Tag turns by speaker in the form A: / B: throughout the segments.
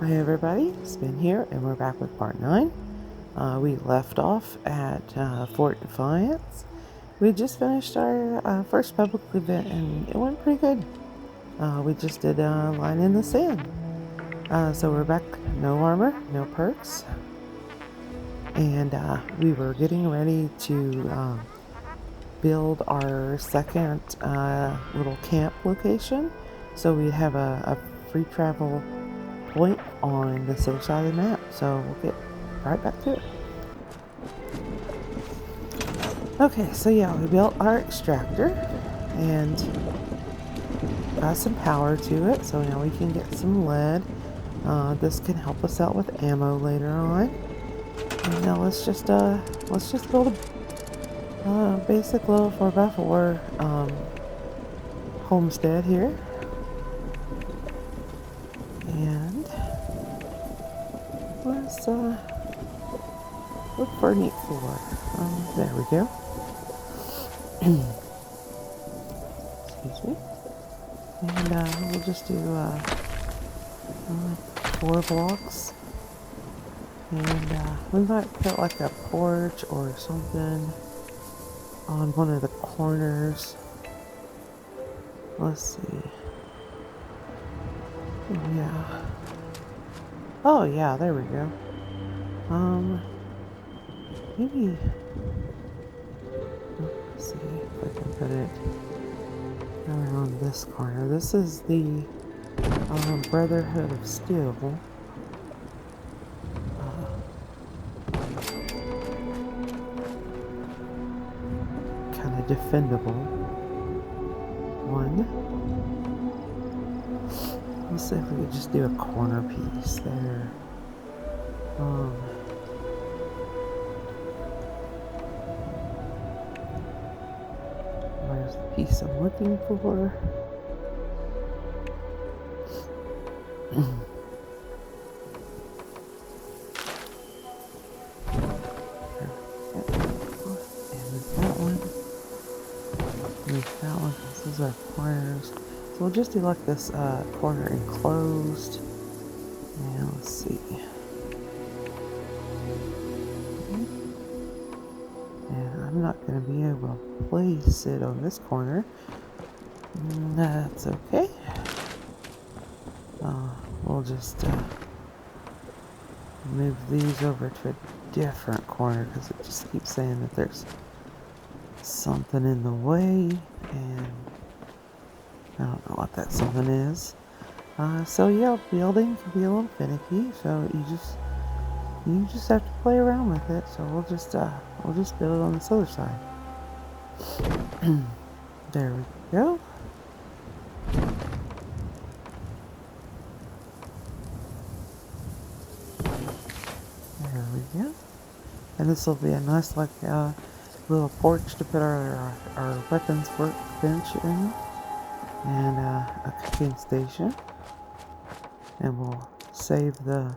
A: Hi everybody, Spin here, and we're back with part 9. We left off at Fort Defiance. We just finished our first public event and it went pretty good. We just did a line in the sand. So we're back, no armor, no perks. And we were getting ready to build our second little camp location. So we have a free travel point on this other side of the map, so we'll get right back to it. Okay, so yeah, we built our extractor and got some power to it, so now we can get some lead. This can help us out with ammo later on. And now let's just build a basic little 4x4 homestead here. And let's look for a neat floor. There we go. Excuse me. And we'll just do 4 blocks. And we might put like a porch or something on one of the corners. Let's see. Yeah. Oh yeah, there we go. Maybe. Let's see if I can put it around this corner. This is the Brotherhood of Steel. Kind of defendable one. Let's see if we could just do a corner piece there. Where's the piece I'm looking for? That one, this is our corners. So we'll just do like this corner enclosed. And let's see. And I'm not going to be able to place it on this corner. That's okay. We'll just move these over to a different corner because it just keeps saying that there's something in the way, and I don't know what that something is. So yeah, building can be a little finicky, so you just have to play around with it. So we'll just build it on this other side. There we go. There we go. And this will be a nice like little porch to put our weapons workbench in, and a cooking station. And we'll save the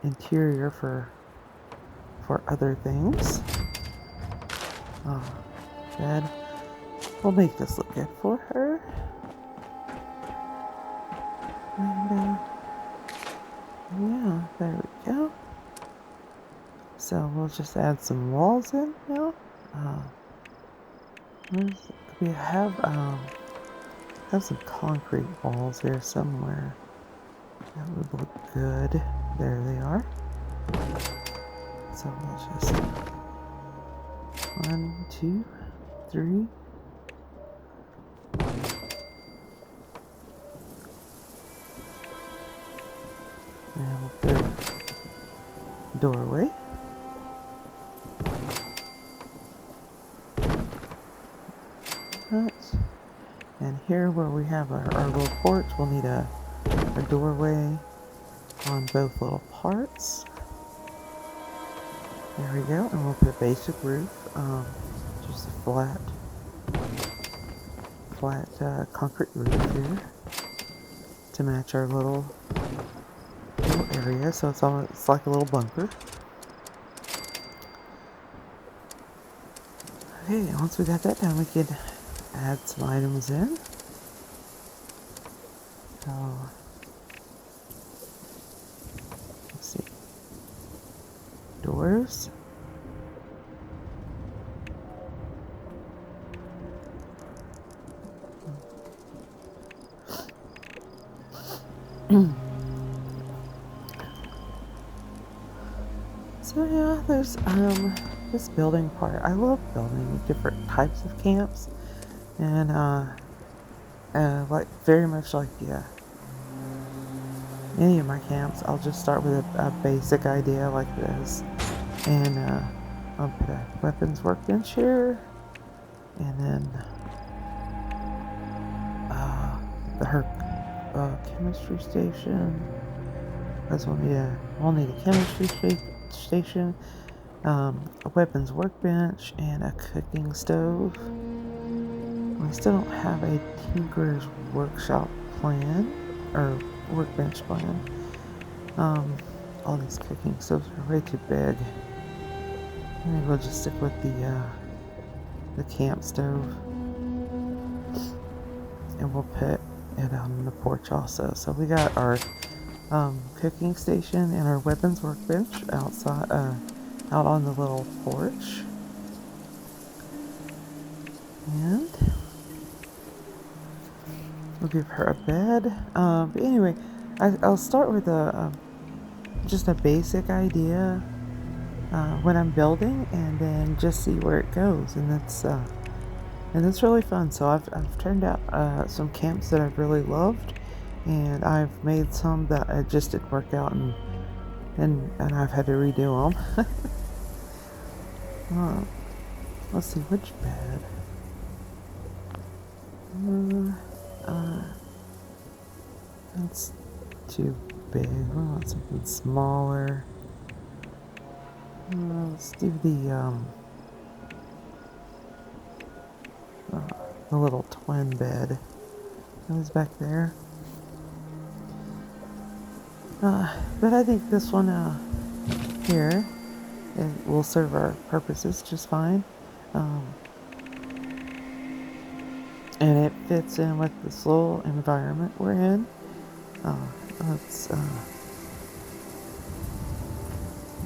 A: interior for other things. Bed. We'll make this look good for her. And yeah, there we go. So we'll just add some walls in now. We have some concrete walls here somewhere. That would look good. There they are. So we'll just 1, 2, 3. And we'll put a doorway. And here where we have our little porch, we'll need a doorway on both little parts. There we go, and we'll put a basic roof, just a flat concrete roof here to match our little area. So it's like a little bunker. Okay, once we got that done, we can add some items in. So doors. So yeah, there's this building part. I love building different types of camps, and like very much like any of my camps, I'll just start with a basic idea like this, and I'll put a weapons workbench here, and then her chemistry station. Because we'll need a chemistry station, a weapons workbench, and a cooking stove. We still don't have a tinkerer's workshop plan or workbench plan. All these cooking stoves are way too big. Maybe we'll just stick with the camp stove, and we'll put it on the porch also. So we got our cooking station and our weapons workbench outside, out on the little porch. And we'll give her a bed. But anyway, I'll start with just a basic idea when I'm building, and then just see where it goes. And that's really fun. So I've turned out some camps that I've really loved, and I've made some that I just didn't work out, and I've had to redo them. Let's see, which bed? That's too big. I want something smaller. Let's do the little twin bed. That was back there. But I think this one here, it will serve our purposes just fine. And it fits in with this little environment we're in. It's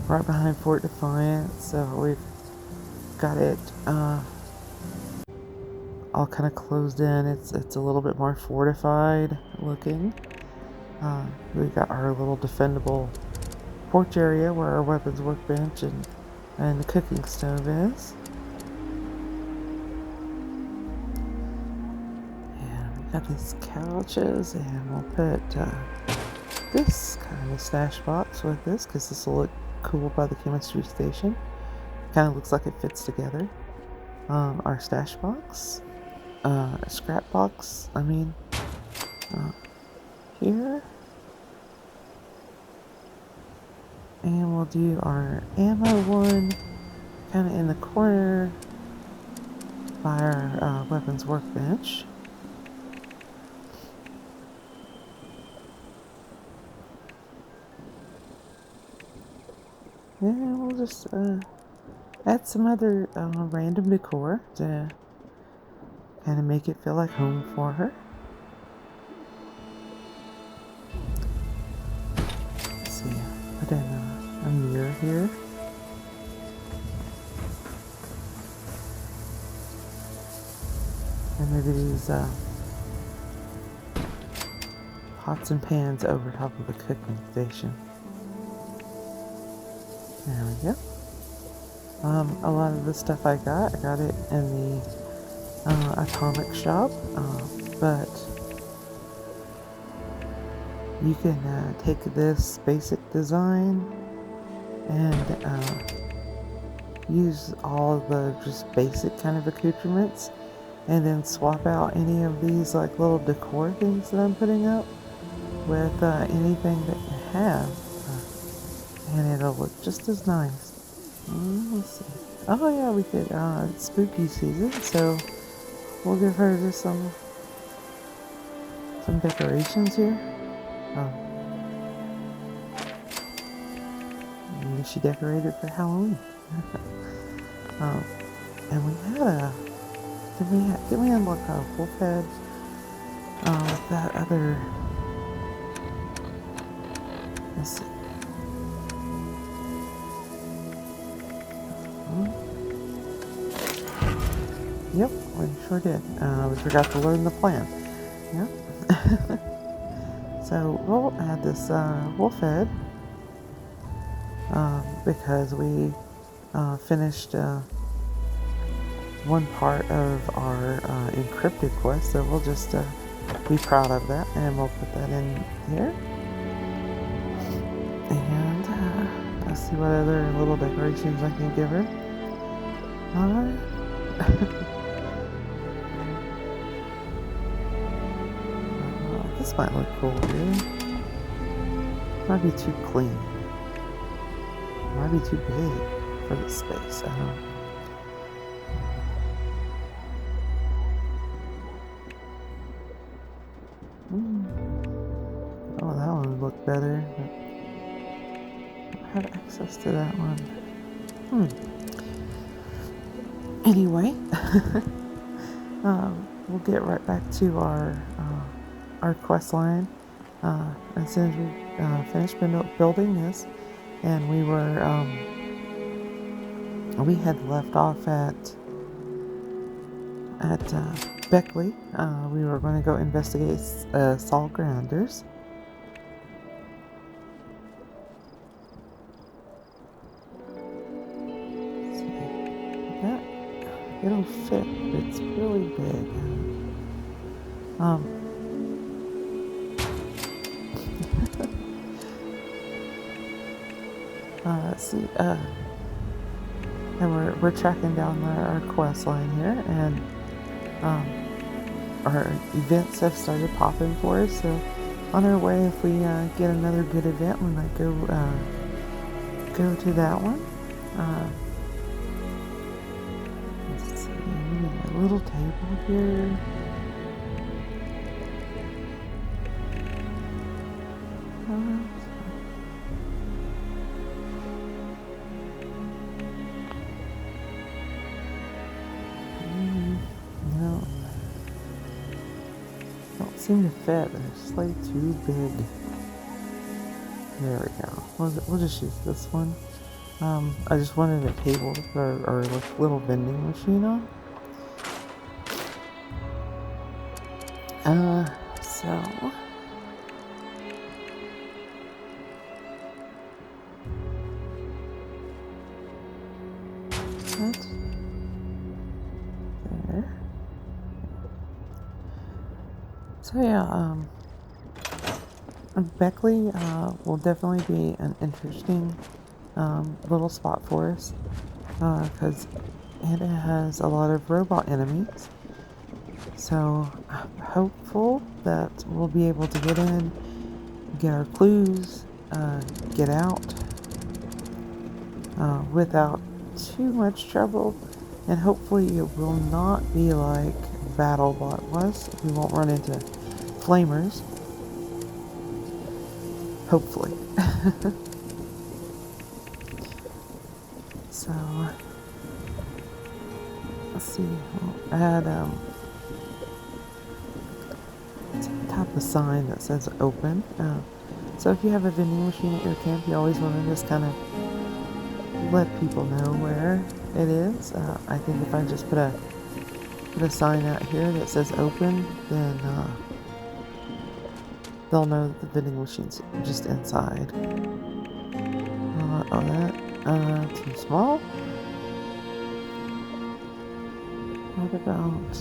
A: right behind Fort Defiance, so we've got it all kind of closed in. It's a little bit more fortified looking. We got our little defendable porch area where our weapons workbench and the cooking stove is. And we got these couches, and we'll put this kind of stash box with this, because this will look cool by the chemistry station. Kind of looks like it fits together. Our stash box, scrap box, here. And we'll do our ammo one kind of in the corner by our weapons workbench. And we'll just add some other random decor to kind of make it feel like home for her. Let's see, put in a mirror here. And maybe these pots and pans over top of the cooking station. There we go. A lot of the stuff I got it in the atomic shop, but you can take this basic design and use all of the just basic kind of accoutrements, and then swap out any of these like little decor things that I'm putting up with anything that you have, and it'll look just as nice. Let's see. Oh yeah, we could, it's spooky season, so we'll give her just some decorations here. Maybe she decorated for Halloween. And we had did we unlock a wolf head? That other, let's see. Yep, we sure did. We forgot to learn the plan. Yep. So we'll add this wolf head because we finished one part of our encrypted quest, so we'll just be proud of that, and we'll put that in here. And let's see what other little decorations I can give her. This might look cool, really. Might be too clean. Might be too big for the space. I don't know. Oh, that one would look better. But I don't have access to that one. Anyway, we'll get right back to our quest line as soon as we finish building this. And we had left off at Beckley. We were going to go investigate Saul Grounders. Let's see. Yeah, it'll fit, but it's really big. Let's see. And we're tracking down our quest line here, and our events have started popping for us. So on our way, if we get another good event, we might go to that one. Let's see, we need a little table here. Seem to fit, but it's slightly too big. There we go. We'll just use this one. I just wanted a table or like little vending machine on. So that's there. So yeah, Beckley will definitely be an interesting little spot for us because it has a lot of robot enemies. So I'm hopeful that we'll be able to get in, get our clues, get out without too much trouble, and hopefully it will not be like BattleBot was. We won't run into flamers. Hopefully. So let's see. We'll add top a sign that says open. So if you have a vending machine at your camp, you always want to just kind of let people know where it is. I think if I just put a sign out here that says open, then they'll know that the vending machine's just inside. Oh, that too small. What about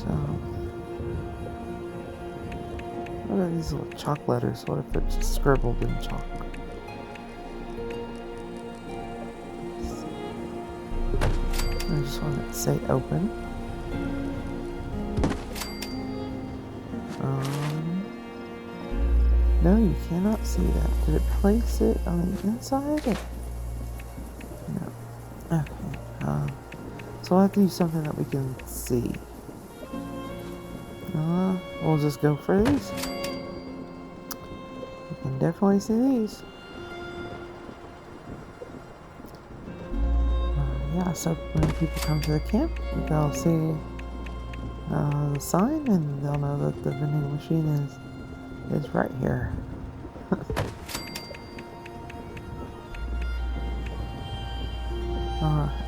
A: these little chalk letters? What if it's just scribbled in chalk? I just want it to say open. No, you cannot see that. Did it place it on the inside? No. Okay. So we'll have to use something that we can see. We'll just go for these. You can definitely see these. Yeah, so when people come to the camp, they'll see the sign and they'll know that the vending machine is right here.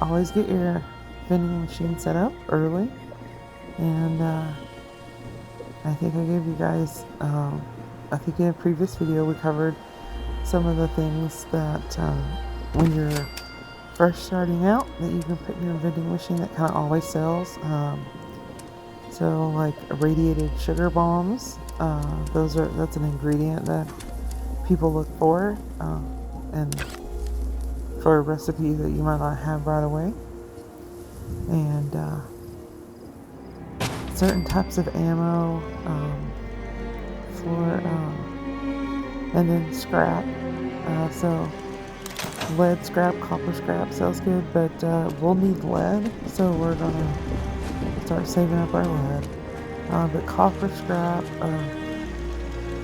A: Always get your vending machine set up early And I think I gave you guys, I think in a previous video we covered some of the things that when you're first starting out that you can put in your vending machine that kind of always sells. So like irradiated sugar bombs, that's an ingredient that people look for, and for a recipe that you might not have right away. And certain types of ammo, and then scrap. So lead scrap, copper scrap sounds good, but we'll need lead, so we're gonna start saving up our lead. But copper scrap,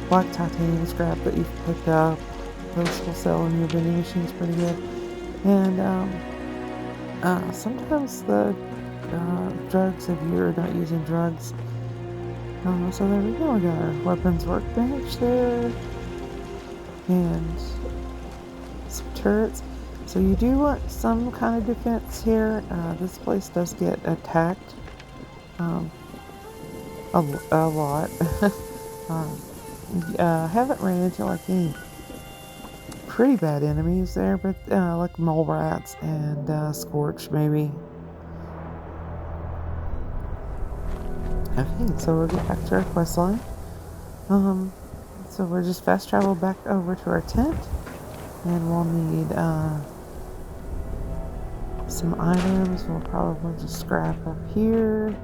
A: black titanium scrap that you've picked up, those will sell in your vending machines pretty good. And sometimes the drugs, if you're not using drugs. So there we go, we got our weapons workbench there, and some turrets. So you do want some kind of defense here. This place does get attacked a lot. Haven't ran into like any pretty bad enemies there, but like mole rats and scorch maybe. Okay, so we'll get back to our quest line. So we'll just fast travel back over to our tent, and we'll need some items. We'll probably just scrap up here,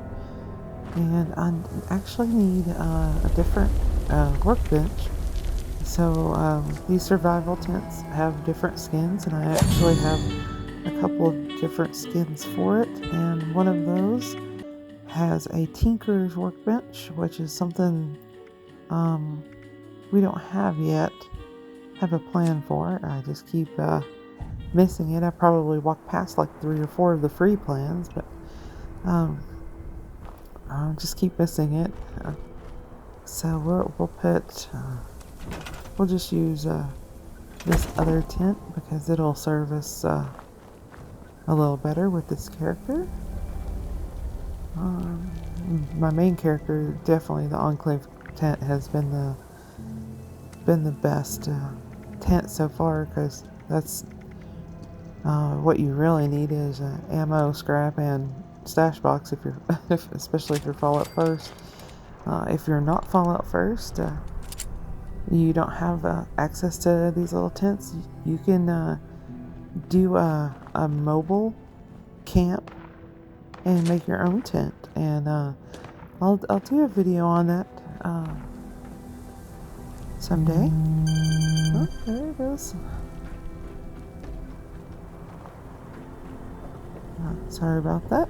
A: and I actually need a different workbench. So these survival tents have different skins, and I actually have a couple of different skins for it, and one of those has a tinker's workbench, which is something we don't have yet, have a plan for. I just keep missing it. I probably walked past like 3 or 4 of the free plans, but I just keep missing it. So we'll just use this other tent because it'll serve us a little better with this character. My main character, definitely the Enclave tent, has been the best tent so far, because that's what you really need is ammo, scrap, and stash box if you're especially if you're Fallout first. If you're not Fallout first, you don't have access to these little tents. You can do a mobile camp and make your own tent, and I'll do a video on that someday. Oh, there it goes. Sorry about that.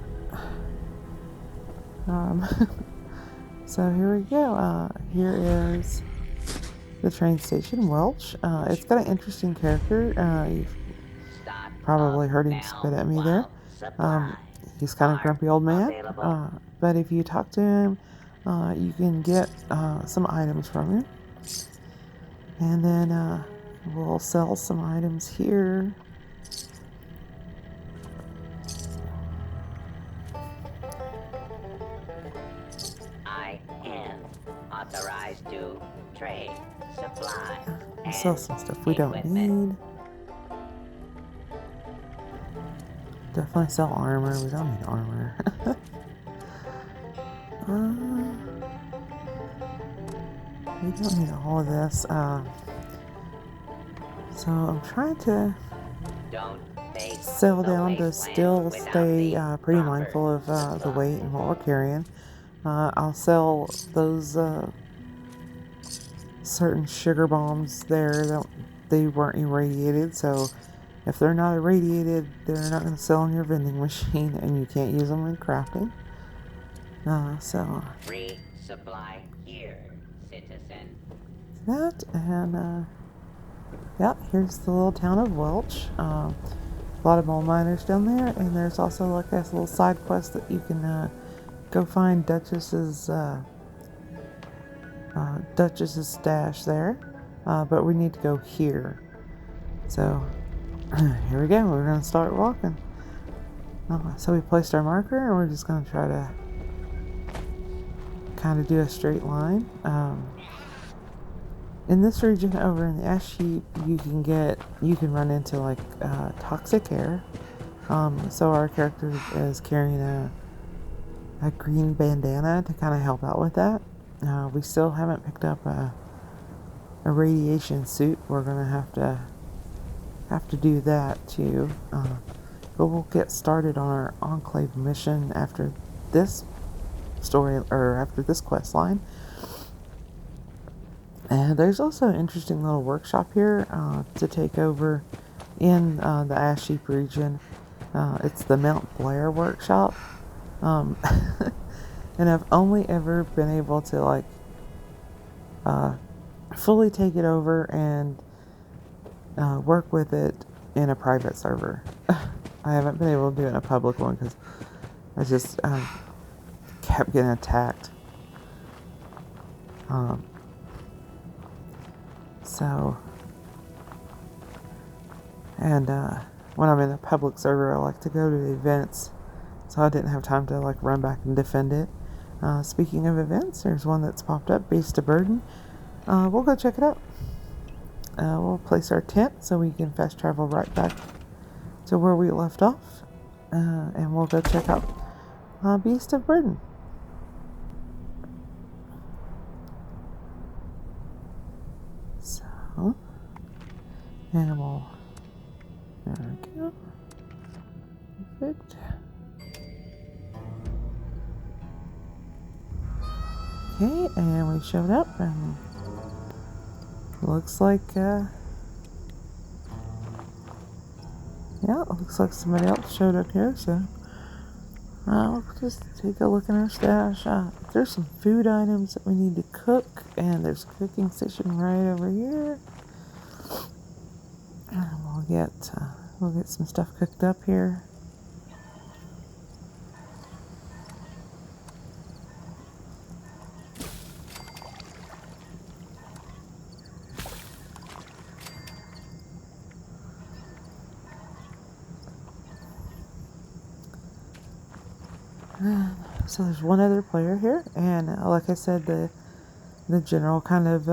A: So here we go. Here is the train station, Welch. It's got an interesting character. You've probably heard him spit at me there. He's kind of grumpy old man, but if you talk to him, you can get some items from him. And then we'll sell some items here.
B: I am authorized to trade supplies.
A: We'll sell some stuff we don't need. Definitely sell armor. We don't need armor. We don't need all of this. So I'm trying to settle down to still stay pretty mindful of the weight and what we're carrying. I'll sell those certain sugar bombs there that they weren't irradiated, so if they're not irradiated, they're not going to sell in your vending machine, and you can't use them in crafting. So
B: resupply here, citizen.
A: That, and yeah, here's the little town of Welch. A lot of mole miners down there, and there's also like this little side quest that you can go find Duchess's stash there, but we need to go here. So here we go. We're gonna start walking. So we placed our marker, and we're just gonna try to kind of do a straight line. In this region over in the ash heap, you can run into like toxic air. So our character is carrying a green bandana to kind of help out with that. We still haven't picked up a radiation suit. We're gonna have to do that too. But we'll get started on our Enclave mission after this story, or after this quest line. And there's also an interesting little workshop here to take over in the Ash Heap region. It's the Mount Blair workshop. And I've only ever been able to like fully take it over and work with it in a private server. I haven't been able to do it in a public one because I just kept getting attacked. When I'm in a public server, I like to go to the events, so I didn't have time to like run back and defend it. Speaking of events, there's one that's popped up, Beast of Burden. We'll go check it out. We'll place our tent so we can fast travel right back to where we left off, and we'll go check out Beast of Burden. So, animal. There we go. Perfect. Okay, and we showed up, and looks like, yeah, it looks like somebody else showed up here, so we'll just take a look in our stash. There's some food items that we need to cook, and there's a cooking station right over here. And we'll get some stuff cooked up here. So there's one other player here, and like I said, the general kind of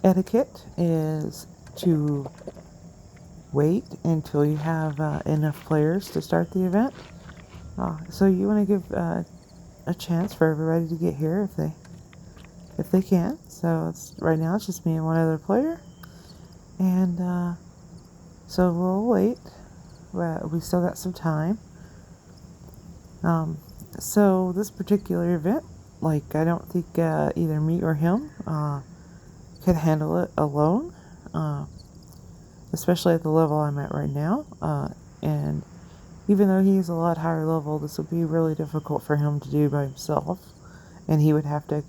A: etiquette is to wait until you have enough players to start the event. So you want to give a chance for everybody to get here if they can. So right now it's just me and one other player, and so we'll wait. We still got some time. So this particular event, like, I don't think either me or him could handle it alone, especially at the level I'm at right now. And even though he's a lot higher level, this would be really difficult for him to do by himself, and he would have to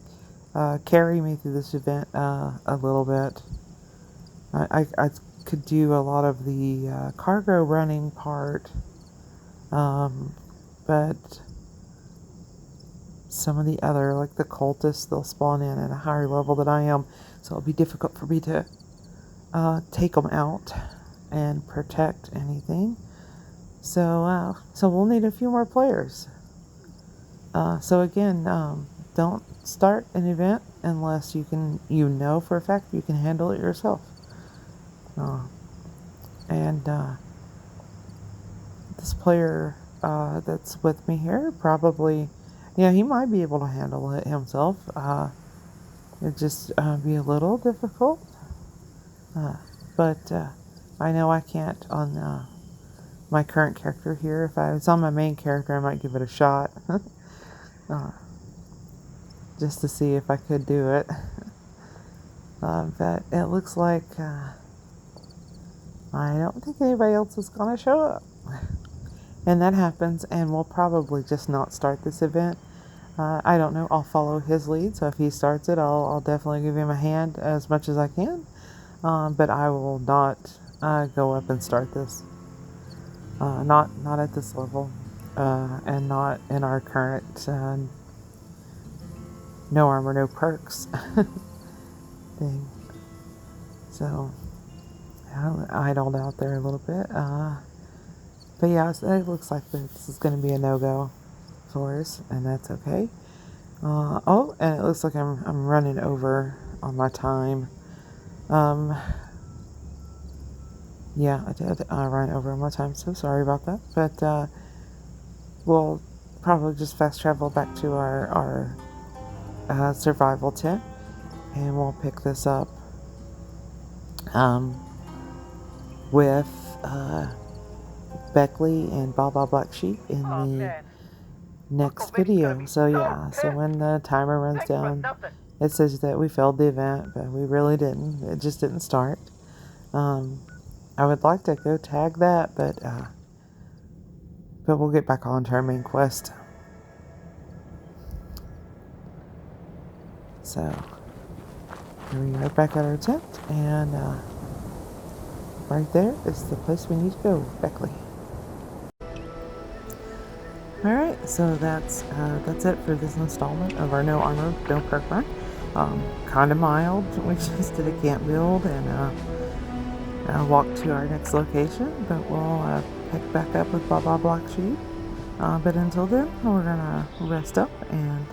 A: carry me through this event a little bit. I could do a lot of the cargo running part, but some of the other, like the cultists, they'll spawn in at a higher level than I am, so it'll be difficult for me to take them out and protect anything. So we'll need a few more players. So again, don't start an event unless you know for a fact you can handle it yourself. And this player that's with me here probably, yeah, he might be able to handle it himself. It'd just be a little difficult, but I know I can't on my current character here. If I was on my main character, I might give it a shot, just to see if I could do it. But it looks like I don't think anybody else is going to show up. And that happens, and we'll probably just not start this event. I don't know. I'll follow his lead, so if he starts it, I'll definitely give him a hand as much as I can. But I will not go up and start this. Not at this level, and not in our current no armor, no perks thing. So I idled out there a little bit. But yeah, it looks like this is going to be a no-go. course, and that's okay. Oh, and it looks like I'm running over on my time. Yeah, I did run over on my time, so sorry about that. But we'll probably just fast travel back to our survival tent, and we'll pick this up with Beckley and Baba Black Sheep in the next video. So yeah, so when the timer runs down, it says that we failed the event, but we really didn't. It just didn't start. I would like to go tag that, but we'll get back on to our main quest. So here we are back at our tent, and right there is the place we need to go, Beckley. All right, so that's it for this installment of our No Armor, No Perk Run. Kind of mild. We just did a camp build and walk to our next location, but we'll pick back up with Baba Black Sheep. But until then, we're gonna rest up, and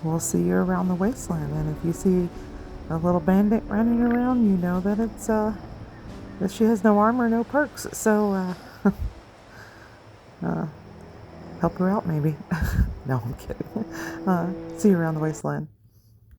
A: we'll see you around the wasteland. And if you see a little bandit running around, you know that it's that she has no armor, no perks. So help her out, maybe. No, I'm kidding. See you around the wasteland.